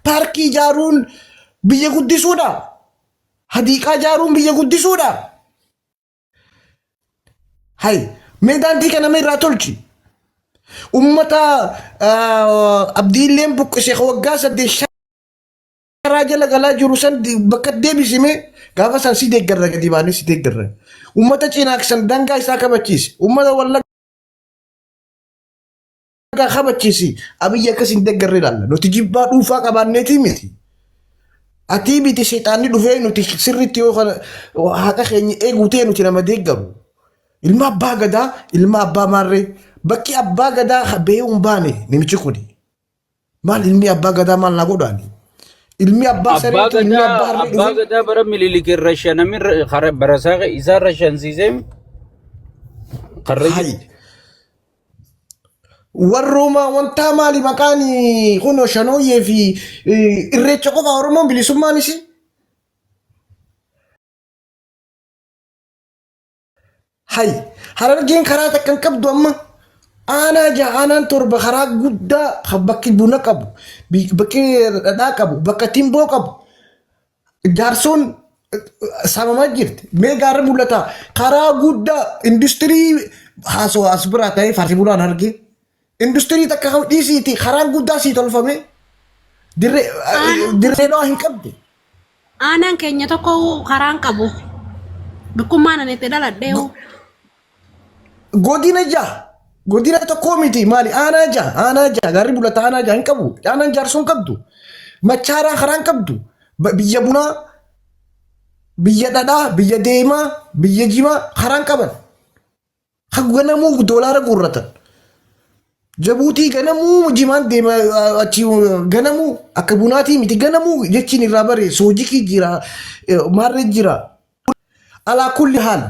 Paarkii ijaaruun biyya guddisuudha. Hadiiqaa ijaaruun biyya guddisuudha. Hay meedaantii kana irraa tolchi. Ummata abdiilleen buqqisee waggaa 8 rajala galaa jiru san bakka deebisime gaafa san si deeggarra gadi baanee si deeggarra. Ummata cinaaksan dangaa isaa kabachiisi. Ummata wallaggaa kabachiisi. Abiyyi akkas hin deeggarre ilaalla. Nuti jibbaa dhuunfaa qabaanneeti miti. Ati biti seexaanni dhufee nuti sirriitti yoo haqa keenya eeguu ta'e nuti nama deeggaru. Ilma abbaa gadaa, ilma abbaa maarree. Bakki abbaa gadaa beeyuun baane namichi kuni. Maal ilmi abbaa gadaa maal na godhaani? Ilmi abbaa sareetu ilmi abbaa harree dhufe. Abbaa gadaa bara mililikii rashan namni barasaa isaa rashan siisee karrayyuu. Warrooma wanta maali maqaani kunoo shanooyee fi irreecha qofa Oromoon bilisummaanis. Hay Harargeen karaa takkan qabdu amma. Aanaan torba karaa guddaa bakki buna qabu, bakki dhadhaa qabu, bakka timboo qabu. Jaarsoon samamaa jirti. Mee gaara mul'ata. Karaa guddaa industirii haasoo as biraa ta'ee farsi bulaan argee. Industirii takka dhiisiiti karaan guddaa sii tolfame. Dirree dhawaa hin qabde. Aanaan keenya tokko karaan qabu. Bikkummaan ani itti dhaladhee. Godina jaha. Godina tokko miti maali aanaa jaha gaarri mul'ata aanaa jaha hin qabu. Aanaan jaarsoon qabdu. Machaaraan karaan qabdu. Biyya bunaa, biyya dhadhaa, biyya deemaa, biyya jimaa karaan qaban. Ganamuu doolaara guurratan. Jabuutii ganamuu jimaan deema achi ganamuu akka bunaatii miti ganamuu jechiin irraa bare soojikii jira maarree jira. Alaa kulli haal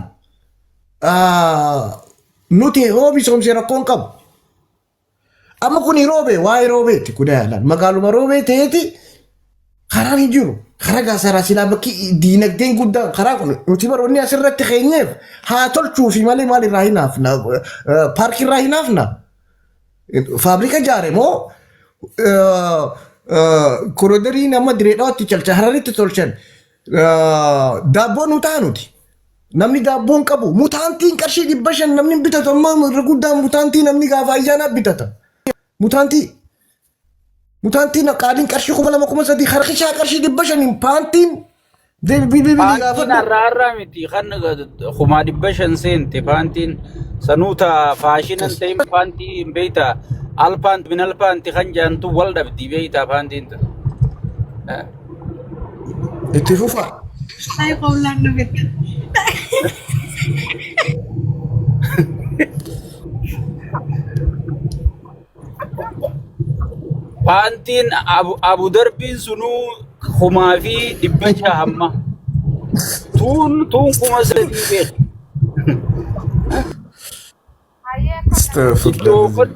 nuti oomishoomsee rakkoon qabu. Amma kun roobee waa'ee roobeetti kudhaalaan magaaluma roobee ta'eeti karaan hin jiru. Karaa gaasaraa silaa bakki diinagdeen guddaa karaa kun nuti baroonni asirratti keenyeef haa tolchuu fi malee maal irraa hin haafna paarkii irraa hin haafna. Faabrika jaare moo koriidarii nama diree dhawaatti calcha hararitti tolchan daabboo nu taanuti. Namni daabboon qabu mutaantiin qarshii 500 namni bitatu amma irra guddaan mutaantii namni gaafa ayyaana bitata. Mutaantiin qaaliin qarshii 2,300 harkishaa qarshii 500 paantiin Paantiin har'aa miti kan kuma 500 seente paantiin sanuuta faashinan ta'in paantiin beeyta alpaant min alpaanti kan jaantu wal dhabdi beeyta paantiin ta. Itti fufa. Ay qawlaan nabit. Paantiin Abu Darbiin sunuu kumaa fi 100 hamma. Tuun kuma 3 beek. Astagfirullah.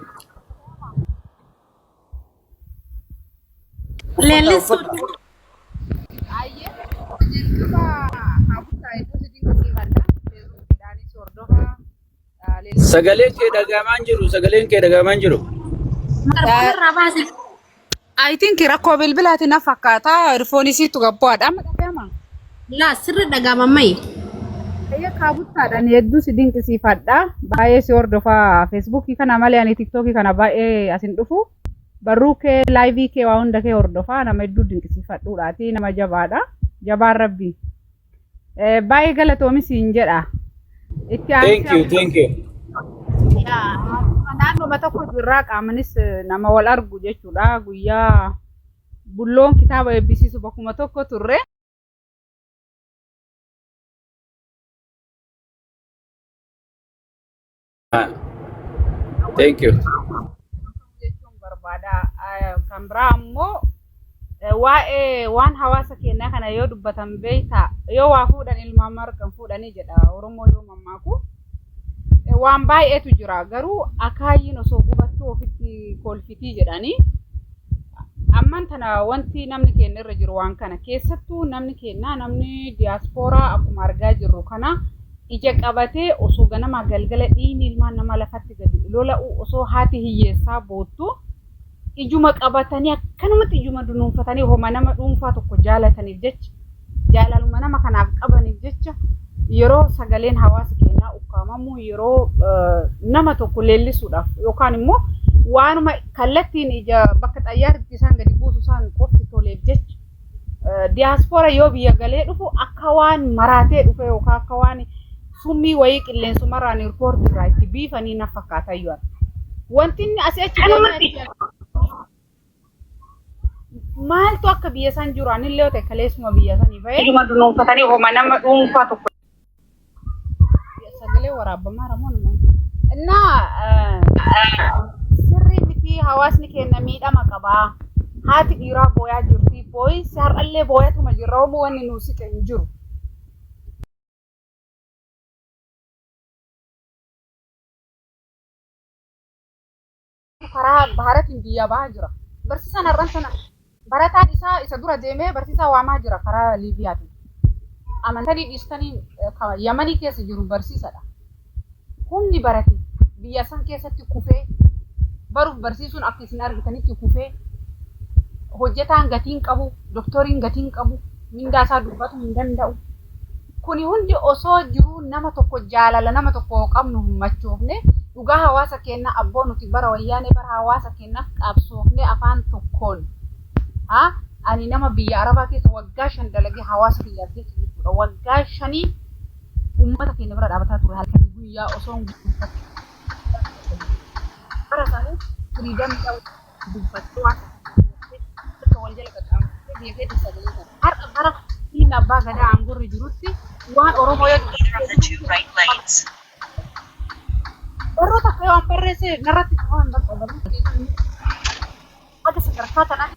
Leellisu. Sagaleen kee dhagamaan jiru. I think rakkoo bilbilaati na fakkaata irfoonisiitu gabboodha amma dhagahama. Laa sirri dhagahamamai. Ayya kaabuttaadhaan hedduu si dinqisiifadha. Baay'ee si hordofaa feesbuukii kana malee ani tiktookii kana baay'ee asin dhufu. Barruu kee laayivii kee waa hunda kee hordofaa nama hedduu dinqisiifadhuudhaati nama jabaadha. Jabaan rabbii. Baay'ee galatoomis hin jedha. Thank you. Naannoo tokko jirraa qaamanis nama wal argu jechuudha. Guyyaa bulloon kitaaba eebbisiisu bakkuma tokko turre. Thank you. Jechuun barbaada. Kan biraa ammoo waa'ee waan hawaasa keenyaa kana yoo dubbatan beektaa yoo waa fuudhan ilmaan margan fuudhanii jedha Oromoo yoo mammaaku. Waan baay'eetu jira garuu akaayyiin osoo gubattuu ofitti kolfitii jedhanii amman tana wanti namni keenya irra jiru waan kana keessattuu namni keenya namni diiyaaspooraa akkuma argaa jirru kana ija qabatee osoo ganama galgala dhiini ilmaan nama lafatti gadi lola'u osoo haati hiyyeessaa boottu ijuma qabatanii akkanumatti ijuma dunuunfatanii homa nama dhuunfaa tokko jaalataniif jecha jaalaluma nama kanaaf qabaniif jecha yeroo sagaleen hawaasa keenyaa ukkaamamu yeroo nama tokko leellisuudhaaf yookaan immoo waanuma kallattiin ija bakka xayyaaritti isaan gadi buusu isaan qofti toleef jecha diaaspora yoo biyya galee dhufu akka waan maraatee dhufe yookaan akka waan summii wayii qilleensumarraan riipoortii irraa itti biifanii na fakkaata iyyuu wanti inni asii achi maaltu akka biyya san jiru anillee ta'e kaleessuma biyya sanii fayyadu. Ijuma dunuunfatanii homa nama dhuunfaa tokko. Sagalee waraabbamaa ramoon sirrii miti hawaasni keenya miidhama qabaa. Haati dhiiraa booyaa jirti. Booyinsi har'allee booyatuma jirra homoo wanni nuus hin jiru. Karaa baharatiin biyya bahaa jira. Barsiisaan har'an sana barataan isa dura deemee barsiisaa waamaa jira karaa Liibiyaatiin. Amantanii dhiistanii Yamanii keessa jiru barsiisadha. Humni barate biyya san keessatti kufee baruuf barsiisuun akka isin argitanitti kufee hojjetaan gatiin qabu, doktoriin gatiin qabu, mindaa isaa dubbatu hin danda'u. Kuni hundi osoo jiru nama tokko jaalala nama tokko qabnu hummachoofne dhugaa hawaasa keenya abboo nuti bara wayyaanee bara hawaasa keenyaaf qabsoofne afaan tokkoon ani nama biyya Arabaa keessa waggaa 5 dalagee hawaasa biyyaa keessa jechuudha. Waggaa 5 uummata keenya bira dhaabataa ture halkan guyyaa osoo bara isaanii firiidam dubbachuu waan wal jala qaxxaamurtee biyya keessa sagalee har'a bara inni abbaa gadaa aangorri jirutti waan Oromoo yoo warroota akka waan barreesse narratti waan akka sadarkaa tanaa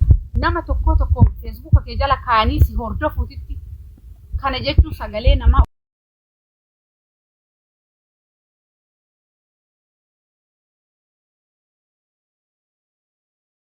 nama tokko Facebook kee jala kaanii si hordofuutitti kana jechuun sagalee namaa